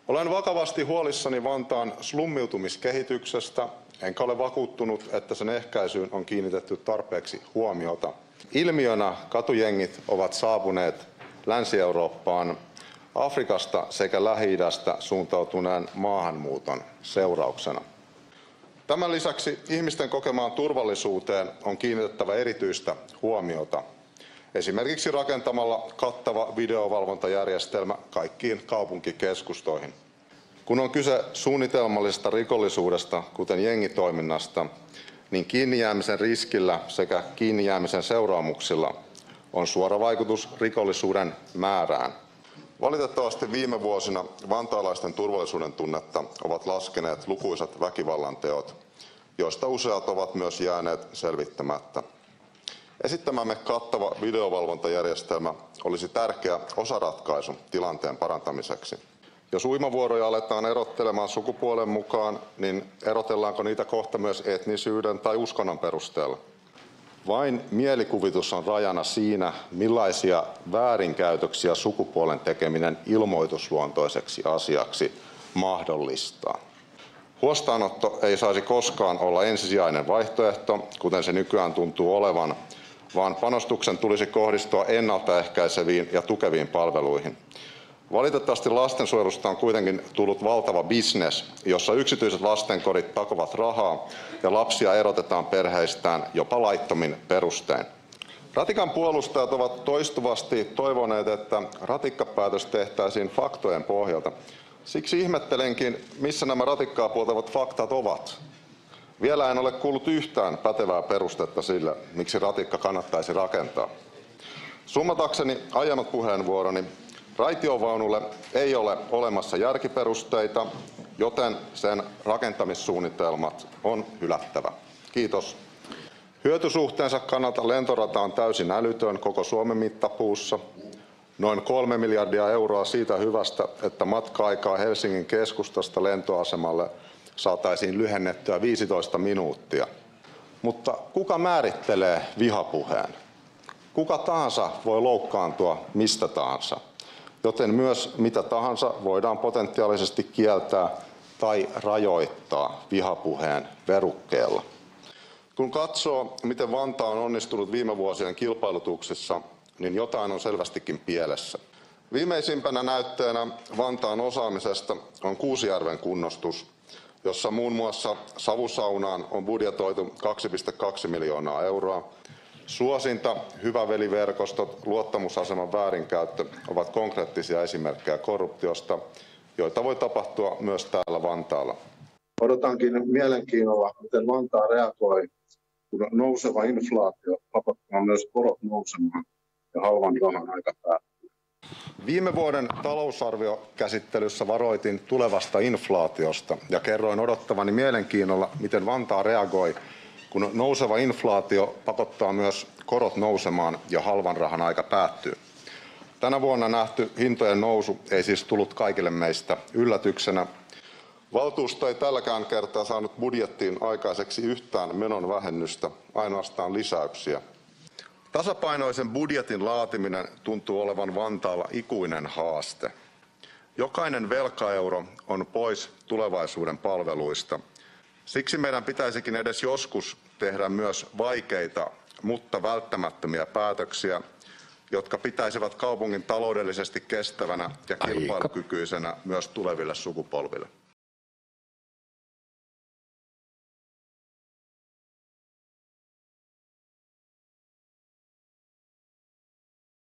Olen vakavasti huolissani Vantaan slummiutumiskehityksestä, enkä ole vakuuttunut, että sen ehkäisyyn on kiinnitetty tarpeeksi huomiota. Ilmiönä katujengit ovat saapuneet Länsi-Eurooppaan Afrikasta sekä Lähi-idästä suuntautuneen maahanmuuton seurauksena. Tämän lisäksi ihmisten kokemaan turvallisuuteen on kiinnitettävä erityistä huomiota, esimerkiksi rakentamalla kattava videovalvontajärjestelmä kaikkiin kaupunkikeskustoihin. Kun on kyse suunnitelmallisesta rikollisuudesta, kuten jengitoiminnasta, niin kiinni jäämisen riskillä sekä kiinni jäämisen seuraamuksilla on suora vaikutus rikollisuuden määrään. Valitettavasti viime vuosina vantaalaisten turvallisuuden tunnetta ovat laskeneet lukuisat väkivallanteot, joista useat ovat myös jääneet selvittämättä. Esittämämme kattava videovalvontajärjestelmä olisi tärkeä osaratkaisu tilanteen parantamiseksi. Jos uimavuoroja aletaan erottelemaan sukupuolen mukaan, niin erotellaanko niitä kohta myös etnisyyden tai uskonnon perusteella? Vain mielikuvitus on rajana siinä, millaisia väärinkäytöksiä sukupuolen tekeminen ilmoitusluontoiseksi asiaksi mahdollistaa. Huostaanotto ei saisi koskaan olla ensisijainen vaihtoehto, kuten se nykyään tuntuu olevan, vaan panostuksen tulisi kohdistua ennaltaehkäiseviin ja tukeviin palveluihin. Valitettavasti lastensuojelusta on kuitenkin tullut valtava bisnes, jossa yksityiset lastenkodit takovat rahaa ja lapsia erotetaan perheistään jopa laittomin perustein. Ratikan puolustajat ovat toistuvasti toivoneet, että ratikkapäätös tehtäisiin faktojen pohjalta. Siksi ihmettelenkin, missä nämä ratikkaa puoltavat faktat ovat. Vielä en ole kuullut yhtään pätevää perustetta sille, miksi ratikka kannattaisi rakentaa. Summatakseni aiemmat puheenvuoroni, raitiovaunulle ei ole olemassa järkiperusteita, joten sen rakentamissuunnitelmat on hylättävä. Kiitos. Hyötysuhteensa kannalta lentorata on täysin älytön koko Suomen mittapuussa. Noin 3 miljardia euroa siitä hyvästä, että matka-aikaa Helsingin keskustasta lentoasemalle saataisiin lyhennettyä 15 minuuttia. Mutta kuka määrittelee vihapuheen? Kuka tahansa voi loukkaantua mistä tahansa, joten myös mitä tahansa voidaan potentiaalisesti kieltää tai rajoittaa vihapuheen verukkeella. Kun katsoo, miten Vantaa on onnistunut viime vuosien kilpailutuksissa, niin jotain on selvästikin pielessä. Viimeisimpänä näytteenä Vantaan osaamisesta on Kuusijärven kunnostus, jossa muun muassa savusaunaan on budjetoitu 2,2 miljoonaa euroa. Suosinta, hyväveliverkostot, luottamusaseman väärinkäyttö ovat konkreettisia esimerkkejä korruptiosta, joita voi tapahtua myös täällä Vantaalla. Odotankin mielenkiinnolla, miten Vantaa reagoi, kun nouseva inflaatio pakottaa myös korot nousemaan ja halvan rahan aika päättyy. Viime vuoden talousarviokäsittelyssä varoitin tulevasta inflaatiosta ja kerroin odottavani mielenkiinnolla, miten Vantaa reagoi, kun nouseva inflaatio pakottaa myös korot nousemaan ja halvan rahan aika päättyy. Tänä vuonna nähty hintojen nousu ei siis tullut kaikille meistä yllätyksenä. Valtuusto ei tälläkään kertaa saanut budjettiin aikaiseksi yhtään menon vähennystä, ainoastaan lisäyksiä. Tasapainoisen budjetin laatiminen tuntuu olevan Vantaalla ikuinen haaste. Jokainen velkaeuro on pois tulevaisuuden palveluista. Siksi meidän pitäisikin edes joskus tehdä myös vaikeita, mutta välttämättömiä päätöksiä, jotka pitäisivät kaupungin taloudellisesti kestävänä ja kilpailukykyisenä myös tuleville sukupolville.